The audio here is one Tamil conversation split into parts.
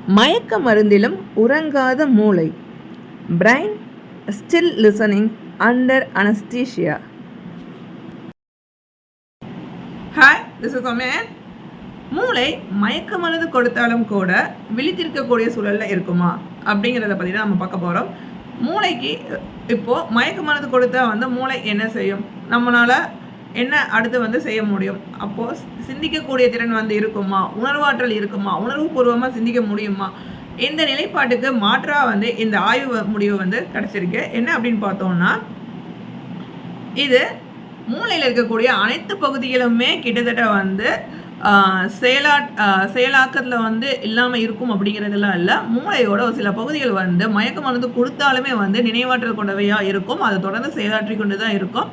மயக்க மருந்திலும் உறங்காத மூளை. Brain still listening under anaesthesia. Hi, this is அமேன். மூளை மயக்க மருந்து கொடுத்தாலும் கூட விழித்திருக்கக்கூடிய சூழலில் இருக்குமா அப்படிங்கிறத பற்றி தான் நம்ம பார்க்க போகிறோம். மூளைக்கு இப்போது மயக்க மருந்து கொடுத்தா மூளை என்ன செய்யும், நம்மளால் என்ன அடுத்து செய்ய முடியும், அப்போது சிந்திக்கக்கூடிய திறன் இருக்குமா, உணர்வாற்றல் இருக்குமா, உணர்வுபூர்வமாக சிந்திக்க முடியுமா, இந்த நிலைப்பாட்டுக்கு மாற்றாக இந்த ஆய்வு முடிவு கிடச்சிருக்கு. என்ன அப்படின்னு பார்த்தோம்னா, இது மூளையில் இருக்கக்கூடிய அனைத்து பகுதிகளுமே கிட்டத்தட்ட செயலாக்கத்தில் இல்லாமல் இருக்கும் அப்படிங்கிறதுலாம் இல்லை. மூளையோட ஒரு சில பகுதிகள் மயக்க மருந்து கொடுத்தாலுமே நினைவாற்றல் கொண்டவையாக இருக்கும். அதை தொடர்ந்து செயலாற்றி கொண்டு தான் இருக்கும்.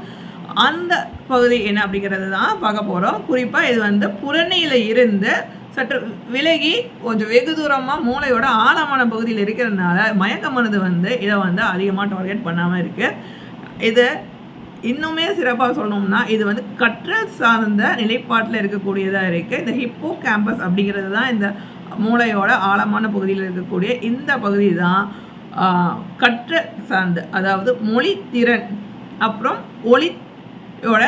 அந்த பகுதி என்ன அப்படிங்கிறது தான் பார்க்க போகிறோம். குறிப்பாக இது புறணியில் இருந்து சற்று விலகி கொஞ்சம் வெகு தூரமாக மூளையோட ஆழமான பகுதியில் இருக்கிறதுனால மயக்க மருந்து இதை அதிகமாக டார்கெட் பண்ணாமல் இருக்குது. இது இன்னுமே சிறப்பாக சொல்லணும்னா இது கற்றல் சார்ந்த நிலைப்பாட்டில் இருக்கக்கூடியதாக இருக்குது. இந்த ஹிப்போ கேம்பஸ் அப்படிங்கிறது தான் இந்த மூளையோட ஆழமான பகுதியில் இருக்கக்கூடிய இந்த பகுதி தான் கற்றல் சார்ந்து, அதாவது மொழி திறன் அப்புறம் ஒளியோட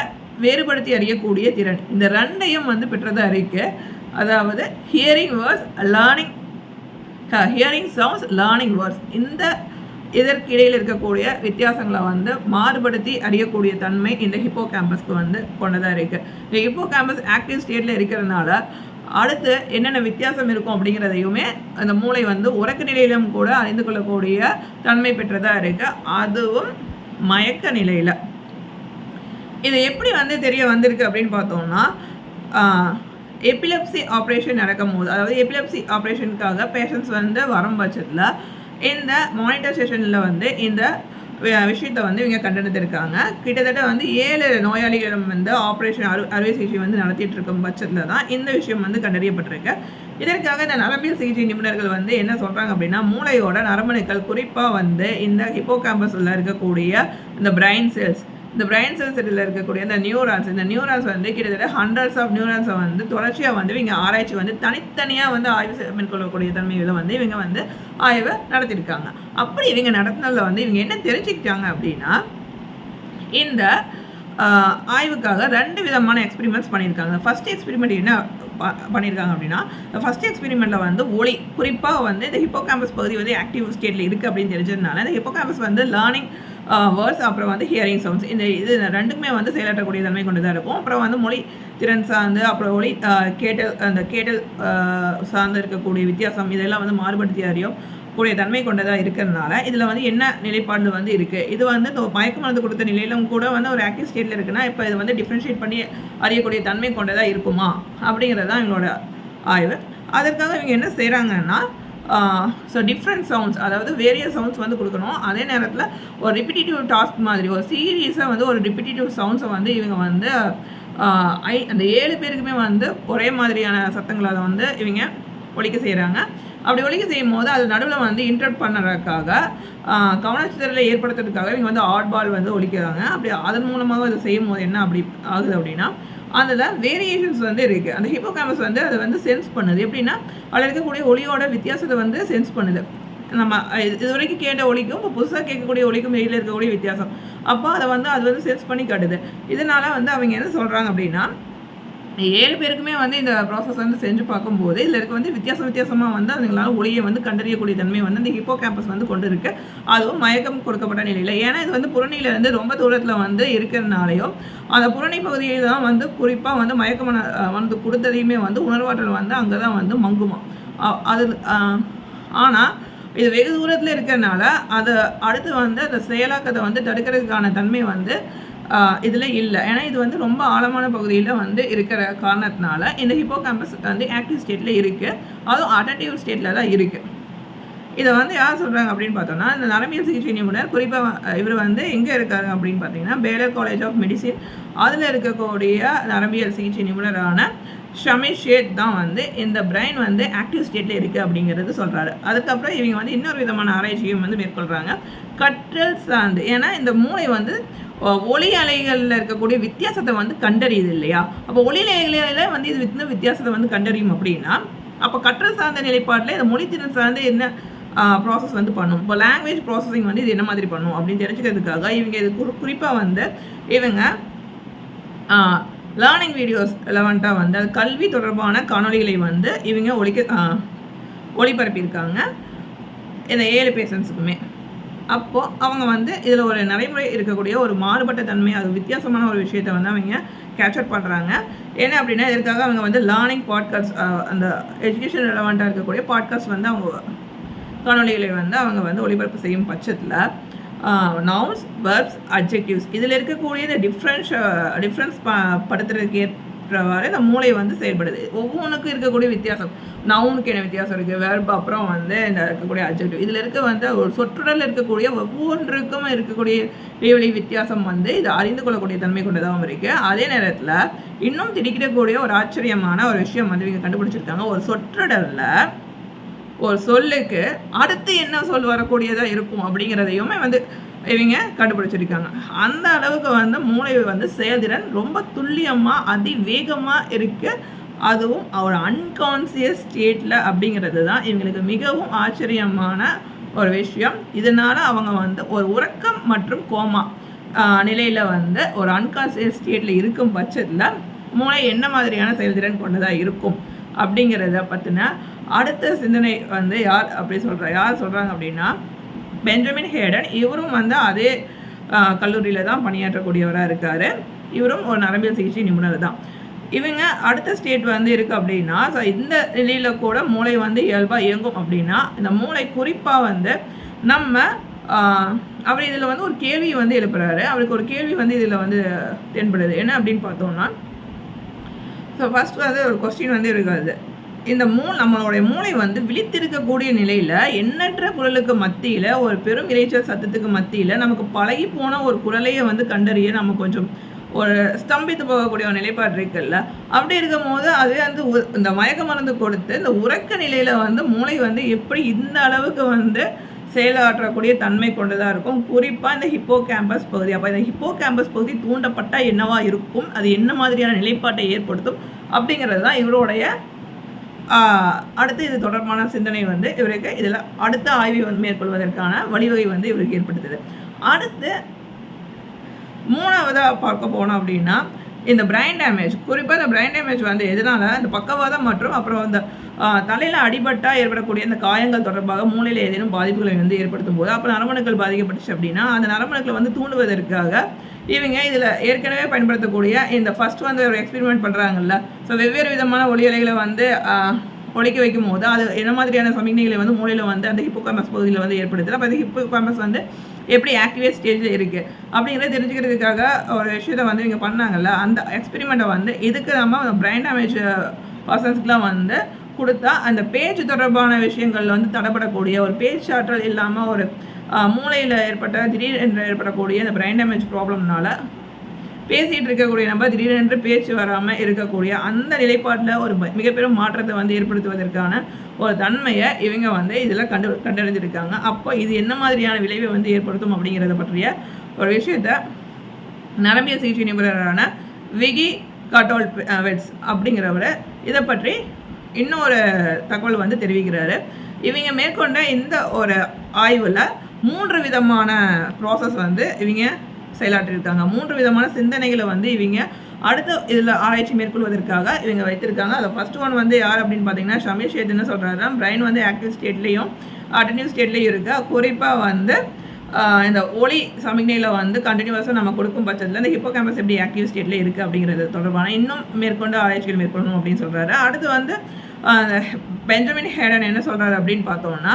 வேறுபடுத்தி அறியக்கூடிய திறன், இந்த ரெண்டையும் பெற்றதாக இருக்குது. அதாவது hearing words learning, hearing sounds learning words, இந்த இதற்கிடையில் இருக்கக்கூடிய வித்தியாசங்களை மாறுபடுத்தி அறியக்கூடிய தன்மை இந்த ஹிப்போ கேம்பஸ்க்கு கொண்டதாக இருக்குது. இந்த ஹிப்போ கேம்பஸ் ஆக்டிவ் ஸ்டேட்டில் இருக்கிறதுனால அடுத்து என்னென்ன வித்தியாசம் இருக்கும் அப்படிங்கிறதையுமே அந்த மூளை உறக்க நிலையிலும் கூட அறிந்து கொள்ளக்கூடிய தன்மை பெற்றதாக இருக்குது, அதுவும் மயக்க நிலையில். இது எப்படி தெரிய வந்திருக்கு அப்படின்னு பார்த்தோம்னா, எபிலெப்சி ஆப்ரேஷன் நடக்கும் போது, அதாவது எபிலெப்சி ஆப்ரேஷனுக்காக பேஷண்ட்ஸ் வரும் பட்சத்தில் இந்த மானிட்டர் செஷனில் இந்த விஷயத்தை இவங்க கண்டெடுத்திருக்காங்க. கிட்டத்தட்ட 7 நோயாளிகளும் ஆப்ரேஷன் அறுவை சிகிச்சை நடத்திட்டு இருக்கும் பட்சத்தில் தான் இந்த விஷயம் கண்டறியப்பட்டிருக்கு. இதற்காக இந்த நரம்பியல் சிகிச்சை நிபுணர்கள் என்ன சொல்கிறாங்க அப்படின்னா, மூளையோட நரம்பணுக்கள் குறிப்பாக இந்த ஹிப்போ கேம்பஸில் இருக்கக்கூடிய இந்த பிரைன் செல்ஸ், இந்த பிரைன் செல்ஸில் இருக்கக்கூடிய இந்த நியூரான்ஸ் கிட்டத்தட்ட ஹண்ட்ரட்ஸ் ஆஃப் நியூரான்ஸை தொடர்ச்சியாக இவங்க ஆராய்ச்சி தனித்தனியாக ஆய்வு மேற்கொள்ளக்கூடிய தன்மையில் இவங்க ஆய்வை நடத்தியிருக்காங்க. அப்படி இவங்க நடத்தினதில் இவங்க என்ன தெரிஞ்சுக்கிட்டாங்க அப்படின்னா, இந்த ஆய்வுக்காக 2 விதமான எக்ஸ்பெரிமெண்ட்ஸ் பண்ணியிருக்காங்க. ஃபர்ஸ்ட் எக்ஸ்பெரிமெண்ட் என்ன பண்ணியிருக்காங்க அப்படின்னா, ஃபர்ஸ்ட் எக்ஸ்பெரிமெண்ட்டில் ஒளி, குறிப்பாக இந்த ஹிப்போ கேம்பஸ் பகுதி ஆக்டிவ் ஸ்டேட்டில் இருக்குது அப்படின்னு தெரிஞ்சதுனால இந்த ஹிப்போ கேம்பஸ் லேர்னிங் வேர்ட்ஸ் அப்புறம் ஹியரிங் சவுண்ட்ஸ், இது ரெண்டுக்குமே செயலாற்றக்கூடிய தன்மை கொண்டு தான் இருக்கும். அப்புறம் மொழி திறன் சார்ந்து, அப்புறம் ஒளி கேட்டல் சார்ந்து இருக்கக்கூடிய வித்தியாசம், இதெல்லாம் மாறுபடுத்தி அறியும் கூடிய தன்மை கொண்டதாக இருக்கிறதுனால இதில் என்ன நிலைப்பாடு இருக்குது, இது மயக்க மருந்து கொடுத்த நிலையிலும் கூட ஒரு ஆக்டிவ் ஸ்டேட்டில் இருக்குன்னா இப்போ இது டிஃப்ரென்ஷியேட் பண்ணி அறியக்கூடிய தன்மை கொண்டதாக இருக்குமா அப்படிங்கிறது தான் எங்களோட ஆய்வு. அதற்காக இவங்க என்ன செய்கிறாங்கன்னா, ஸோ டிஃப்ரெண்ட் சவுண்ட்ஸ், அதாவது வேரியஸ் சவுண்ட்ஸ் கொடுக்கணும். அதே நேரத்தில் ஒரு ரிப்பிட்டேட்டிவ் டாஸ்க் மாதிரி ஒரு சீரியஸாக ஒரு ரிப்பிட்டேட்டிவ் சவுண்ட்ஸை இவங்க அந்த 7 பேருக்குமே ஒரே மாதிரியான சத்தங்களை அதை இவங்க ஒலிக்க செய்கிறாங்க. அப்படி ஒலிக்க செய்யும் போது அது நடுவில் இன்டர்ப்ட் பண்ணுறதுக்காக, கவனச்சிதறலை ஏற்படுத்துறதுக்காக இவங்க ஆட்பால் ஒலிக்கிறாங்க. அப்படி அதன் மூலமாக அதை செய்யும் போது என்ன அப்படி ஆகுது அப்படின்னா, அதில் வேரியேஷன்ஸ் இருக்குது. அந்த ஹிப்போ கேம்பஸ் அதை சென்ஸ் பண்ணுது. எப்படின்னா, அதில் இருக்கக்கூடிய ஒளியோட வித்தியாசத்தை சென்ஸ் பண்ணுது. நம்ம இது வரைக்கும் கேட்ட ஒலிக்கும் இப்போ புதுசாக கேட்கக்கூடிய ஒலிக்கும் வெளியில் இருக்கக்கூடிய வித்தியாசம், அப்போ அதை அது சென்ஸ் பண்ணி காட்டுது. இதனால் அவங்க என்ன சொல்கிறாங்க அப்படின்னா, 7 பேருக்குமே இந்த ப்ராசஸ் செஞ்சு பார்க்கும்போது இதில் இருக்க வித்தியாசமாக அதுங்களால ஒளியை கண்டறியக்கூடிய தன்மை இந்த ஹிப்போ கேம்பஸ் கொண்டு இருக்குது. அதுவும் மயக்கம் கொடுக்கப்பட்ட நிலையில். ஏன்னா இது புறணியிலேருந்து ரொம்ப தூரத்தில் இருக்கிறதுனாலையும் அந்த புறணி பகுதியில் தான் குறிப்பாக மயக்க மருந்து கொடுத்ததையுமே உணர்வாற்றல் அங்கே தான் மங்குமா. அது ஆனால் இது வெகு தூரத்தில் இருக்கிறதுனால அதை அடுத்து அந்த செயலாக்கத்தை தடுக்கிறதுக்கான தன்மை இதில் இல்லை. ஏன்னா இது ரொம்ப ஆழமான பகுதியில் இருக்கிற காரணத்தினால இந்த ஹிப்போ கேம்பஸ் ஆக்டிவ் ஸ்டேட்டில் இருக்குது, அதுவும் அட்டன்டிவ் ஸ்டேட்டில் தான் இருக்குது. இதை யார் சொல்கிறாங்க அப்படின்னு பார்த்தோம்னா, இந்த நரம்பியல் சிகிச்சை நிபுணர், குறிப்பாக இவர் எங்கே இருக்காரு அப்படின்னு பார்த்தீங்கன்னா, பேலர் காலேஜ் ஆஃப் மெடிசின், அதில் இருக்கக்கூடிய நரம்பியல் சிகிச்சை நிபுணரான ஷமீர் ஷேத் தான் இந்த பிரைன் ஆக்டிவ் ஸ்டேட்டில் இருக்குது அப்படிங்கிறது சொல்கிறாரு. அதுக்கப்புறம் இவங்க இன்னொரு விதமான ஆராய்ச்சியும் மேற்கொள்கிறாங்க, கற்றல் சார்ந்து. ஏன்னா இந்த மூளை ஒளி அலைகளில் இருக்கக்கூடிய வித்தியாசத்தை கண்டறியுது இல்லையா. அப்போ ஒளி அலைகளில் இது வித்தியாசத்தை கண்டறியும் அப்படின்னா அப்போ கற்றல் சார்ந்த நிலைப்பாட்டில் இந்த மொழித்திறன் சார்ந்து என்ன ப்ராசஸ் வந்து பண்ணும். இப்போ லாங்குவேஜ் ப்ராசஸிங் வந்து இது என்ன மாதிரி பண்ணும் அப்படின்னு தெரிஞ்சுக்கிறதுக்காக இவங்க இது குறிப்பாக வந்து இவங்க லேர்னிங் வீடியோஸ் ரெலவெண்ட்டாக வந்து அது கல்வி தொடர்பான காணொலிகளை வந்து இவங்க ஒளிபரப்பியிருக்காங்க இந்த 7 பேஷன்ஸுக்குமே. அப்போது அவங்க வந்து இதில் ஒரு நடைமுறை இருக்கக்கூடிய ஒரு மாறுபட்ட தன்மை, அது வித்தியாசமான ஒரு விஷயத்தை வந்து அவங்க கேப்சர் பண்ணுறாங்க. என்ன அப்படின்னா இதற்காக அவங்க வந்து லேர்னிங் பாட்காஸ்ட், அந்த எஜுகேஷன் ரெலவெண்ட்டாக இருக்கக்கூடிய பாட்காஸ்ட் வந்து அவங்க காணொலிகளை வந்து அவங்க வந்து ஒளிபரப்பு செய்யும் பட்சத்தில் நவுன்ஸ், வெர்ப்ஸ், அட்ஜெக்டிவ்ஸ் இதில் இருக்கக்கூடிய இந்த டிஃப்ரென்ஸ் படுத்துறதுக்கு ஏற்றவாறு இந்த மூளை வந்து செயல்படுது. ஒவ்வொன்றுக்கும் இருக்கக்கூடிய வித்தியாசம், நவுனுக்கு என்ன வித்தியாசம் இருக்குது, வெர்ப், அப்புறம் வந்து இந்த இருக்கக்கூடிய அட்ஜெக்டிவ், இதில் இருக்க வந்து ஒரு சொற்றொடரில் இருக்கக்கூடிய ஒவ்வொன்றுக்கும் இருக்கக்கூடிய இடைவெளி வித்தியாசம் வந்து இது அறிந்து கொள்ளக்கூடிய தன்மை கொண்டதாகவும் இருக்குது. அதே நேரத்தில் இன்னும் திடுக்கிடக்கூடிய ஒரு ஆச்சரியமான ஒரு விஷயம் வந்து இவங்க கண்டுபிடிச்சிருக்காங்க. ஒரு சொற்றொடரில் ஒரு சொல்லுக்கு அடுத்து என்ன சொல் வரக்கூடியதாக இருக்கும் அப்படிங்கிறதையுமே வந்து இவங்க கண்டுபிடிச்சிருக்காங்க. அந்த அளவுக்கு வந்து மூளை வந்து செயல்திறன் ரொம்ப துல்லியமாக அதிவேகமாக இருக்குது. அதுவும் ஒரு அன்கான்சியஸ் ஸ்டேட்டில் அப்படிங்கிறது தான் இவங்களுக்கு மிகவும் ஆச்சரியமான ஒரு விஷயம். இதனால் அவங்க வந்து ஒரு உறக்கம் மற்றும் கோமா நிலையில் வந்து ஒரு அன்கான்சியஸ் ஸ்டேட்டில் இருக்கும் பட்சத்தில் மூளை என்ன மாதிரியான செயல்திறன் கொண்டதாக இருக்கும் அப்படிங்கிறத பற்றின அடுத்த சிந்தனை வந்து யார் சொல்கிறாங்க அப்படின்னா பெஞ்சமின் ஹேடன். இவரும் வந்து அதே கல்லூரியில் தான் பணியாற்றக்கூடியவராக இருக்கார். இவரும் ஒரு நரம்பியல் சிகிச்சை நிபுணர் தான். இவங்க அடுத்த ஸ்டேட் வந்து இருக்குது அப்படின்னா, ஸோ இந்த நிலையில் கூட மூளை வந்து இயல்பாக இயங்கும் அப்படின்னா இந்த மூளை குறிப்பாக வந்து நம்ம அவர் இதில் வந்து ஒரு கேள்வி வந்து எழுப்புறாரு. அவருக்கு ஒரு கேள்வி வந்து இதில் வந்து தென்படுது. என்ன அப்படின்னு பார்த்தோம்னா, ஸோ ஃபஸ்ட் வந்து ஒரு கொஸ்டின் வந்து இருக்காது. இந்த நம்மளுடைய மூளை வந்து விழித்திருக்கக்கூடிய நிலையில் எண்ணற்ற குரலுக்கு மத்தியில் ஒரு பெரும் இரைச்சல் சத்தத்துக்கு மத்தியில் நமக்கு பழகி போன ஒரு குரலையை வந்து கண்டறிய நம்ம கொஞ்சம் ஒரு ஸ்தம்பித்து போகக்கூடிய ஒரு நிலைப்பாடு இருக்குல்ல. அப்படி இருக்கும் போது அது வந்து இந்த மயக்க மருந்து கொடுத்து இந்த உறக்க நிலையில் வந்து மூளை வந்து எப்படி இந்த அளவுக்கு வந்து செயலாற்றக்கூடிய தன்மை கொண்டதாக இருக்கும். குறிப்பாக இந்த ஹிப்போ கேம்பஸ் பகுதி. அப்போ இந்த ஹிப்போ கேம்பஸ் பகுதி தூண்டப்பட்டால் என்னவா இருக்கும், அது என்ன மாதிரியான நிலைப்பாட்டை ஏற்படுத்தும் அப்படிங்கிறது தான் இவருடைய அடுத்து இது தொடர்பான சிந்தனை வந்து இவருக்கு இதில் அடுத்த ஆய்வை வந்து மேற்கொள்வதற்கான வழிவகை வந்து இவருக்கு ஏற்படுத்துது. அடுத்து 3வதாக பார்க்க போனோம் அப்படின்னா இந்த பிரைன் டேமேஜ். குறிப்பாக இந்த பிரைன் டேமேஜ் வந்து எதனால இந்த பக்கவாதம் மற்றும் அப்புறம் இந்த தலையில் அடிபட்டால் ஏற்படக்கூடிய இந்த காயங்கள் தொடர்பாக மூளையில் ஏதேனும் பாதிப்புகளை வந்து ஏற்படுத்தும் போது அப்போ நரம்பணுக்கள் பாதிக்கப்பட்டுச்சு அப்படின்னா அந்த நரம்பணுக்களை வந்து தூண்டுவதற்காக இவங்க இதில் ஏற்கனவே பயன்படுத்தக்கூடிய இந்த ஃபஸ்ட் வந்து ஒரு எக்ஸ்பெரிமெண்ட் பண்ணுறாங்கல்ல. ஸோ வெவ்வேறு விதமான ஒலி அலைகளை வந்து ஒழிக்க வைக்கும் போது அது என்ன மாதிரியான சமிக்ஞைகளை வந்து மூளையில் வந்து அந்த ஹிப்போ கேம்பஸ் பகுதியில் வந்து ஏற்படுத்துது. அப்போ அந்த ஹிப்போ கேம்பஸ் வந்து எப்படி ஆக்டிவேட் ஸ்டேஜில் இருக்குது அப்படிங்கிறத தெரிஞ்சுக்கிறதுக்காக ஒரு விஷயத்தை வந்து இவங்க பண்ணாங்கல்ல. அந்த எக்ஸ்பெரிமெண்ட்டை வந்து இதுக்கு நம்ம பிரைன் டேமேஜ் பர்சன்ஸ்க்குலாம் வந்து கொடுத்தா அந்த பேச்சு தொடர்பான விஷயங்கள் வந்து தடைப்படக்கூடிய ஒரு பேச்சாற்றல் இல்லாமல் ஒரு மூளையில் திடீரென்று ஏற்படக்கூடிய இந்த பிரைன் டேமேஜ் ப்ராப்ளம்னால பேசிகிட்டு இருக்கக்கூடிய நம்ம திடீரென்று பேச்சு வராமல் இருக்கக்கூடிய அந்த நிலைப்பாட்டில் ஒரு மிகப்பெரும் மாற்றத்தை வந்து ஏற்படுத்துவதற்கான ஒரு தன்மையை இவங்க வந்து இதில் கண்டறிஞ்சிருக்காங்க. அப்போ இது என்ன மாதிரியான விளைவை வந்து ஏற்படுத்தும் அப்படிங்கிறத பற்றிய ஒரு விஷயத்தை நரம்பியல் சிகிச்சை நிபுணரான விகி காட்டோல்வெட்ஸ் அப்படிங்கிறவர் இதை பற்றி இன்னொரு தகவல் வந்து தெரிவிக்கிறாரு. இவங்க மேற்கொண்ட இந்த ஒரு ஆய்வில் 3 விதமான ப்ராசஸ் வந்து இவங்க செயலாற்றிருக்காங்க. 3 விதமான சிந்தனைகளை வந்து இவங்க அடுத்து இதில் ஆராய்ச்சி மேற்கொள்வதற்காக இவங்க வைத்திருக்காங்க. அதில் ஃபர்ஸ்ட் ஒன் வந்து யார் அப்படின்னு பார்த்தீங்கன்னா ஷமீர் ஷேத் என்ன சொல்கிறாருன்னா, பிரைன் வந்து ஆக்டிவ் ஸ்டேட்லேயும் அட்டென்டிவ் ஸ்டேட்லேயும் இருக்குது. குறிப்பாக வந்து இந்த ஒளி சமிக்ஞையில் வந்து கண்டினியூஸாக நம்ம கொடுக்கும் பட்சத்தில் இந்த ஹிப்போ கேம்பஸ் எப்படி ஆக்டிவ் ஸ்டேட்டில் இருக்குது அப்படிங்கிறது தொடர்பான இன்னும் மேற்கொண்டு ஆராய்ச்சிகள் மேற்கொள்ளணும் அப்படின்னு சொல்கிறாரு. அடுத்து வந்து பெஞ்சமின் ஹேடன் என்ன சொல்கிறாரு அப்படின்னு பார்த்தோம்னா,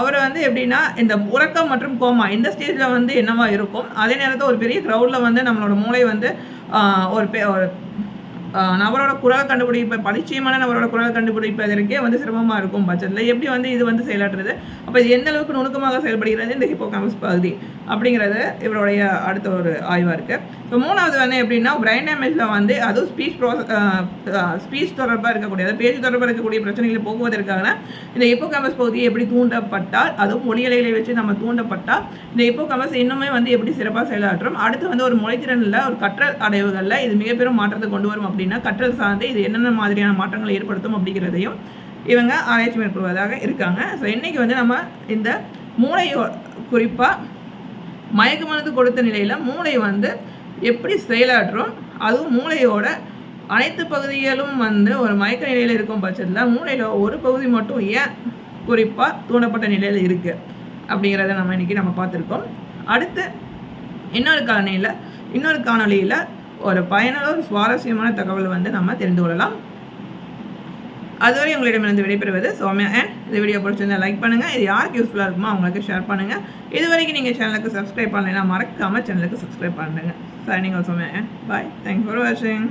அவர் வந்து எப்படின்னா இந்த உறக்கம் மற்றும் கோமா இந்த ஸ்டேஜில் வந்து என்னவா இருக்கும், அதே நேரத்தில் ஒரு பெரிய க்ரௌடில் வந்து நம்மளோட மூளை வந்து ஒரு நபரோட குரல் பரிச்சயமான நபரோட குரல் கண்டுபிடிப்பதற்கே வந்து சிரமமாக இருக்கும் பட்சத்தில் எப்படி வந்து இது வந்து செயலாற்றுறது, அப்போ இது எந்த அளவுக்கு நுணுக்கமாக செயல்படுகிறது இந்த ஹிப்போ கேம்பஸ் பகுதி அப்படிங்கிறது இவருடைய அடுத்த ஒரு ஆய்வாக இருக்குது. ஸோ 3வது வந்து எப்படின்னா பிரைன் டேமேஜில் வந்து அதுவும் ஸ்பீச் தொடர்பாக இருக்கக்கூடிய பேச்சு தொடர்பாக இருக்கக்கூடிய பிரச்சனைகளை போக்குவதற்கான இந்த ஹிப்போ கேம்பஸ் பகுதியை எப்படி தூண்டப்பட்டால், அதுவும் ஒளியலைகளை வச்சு நம்ம தூண்டப்பட்டால் இந்த ஹிப்போ கேம்பஸ் இன்னுமே வந்து எப்படி சிறப்பாக செயலாற்றும். அடுத்து வந்து ஒரு மொழித்திறனில் ஒரு கற்றல் அடைவுகளில் இது மிகப்பெரும் மாற்றத்தை கொண்டு வரும் அப்படின்னா கற்றல் சார்ந்து இது என்னென்ன மாதிரியான மாற்றங்களை ஏற்படுத்தும் அப்படிங்கிறதையும் இவங்க ஆராய்ச்சி மேற்கொள்வதாக இருக்காங்க. ஸோ இன்றைக்கி வந்து நம்ம இந்த மூளையோ குறிப்பாக மயக்க மருந்து கொடுத்த நிலையில் மூளை வந்து எப்படி செயலாற்றும், அதுவும் மூளையோட அனைத்து பகுதிகளும் வந்து ஒரு மயக்க நிலையில் இருக்கும் பட்சத்தில் மூளையில் ஒரு பகுதி மட்டும் ஏன் குறிப்பாக தூண்டப்பட்ட நிலையில் இருக்குது அப்படிங்கிறத நம்ம இன்றைக்கி பார்த்துருக்கோம். அடுத்து இன்னொரு காணொலியில் ஒரு பயனுள்ள ஒரு சுவாரஸ்யமான தகவல் வந்து நம்ம தெரிந்து கொள்ளலாம். அதுவரை உங்களிடமிருந்து விடைபெறுவது சௌமியா. அண்ட் இந்த வீடியோ பிடிச்சிருந்தா லைக் பண்ணுங்கள். இது யாருக்கு யூஸ்ஃபுல்லாக இருக்குமோ அவங்களுக்கு ஷேர் பண்ணுங்கள். இது வரைக்கும் நீங்கள் சேனலுக்கு சப்ஸ்கிரைப் பண்ணலைன்னா மறக்காமல் சேனலுக்கு சப்ஸ்கிரைப் பண்ணுங்கள். Signing off Soumya. Bye. Thanks for வாட்சிங்.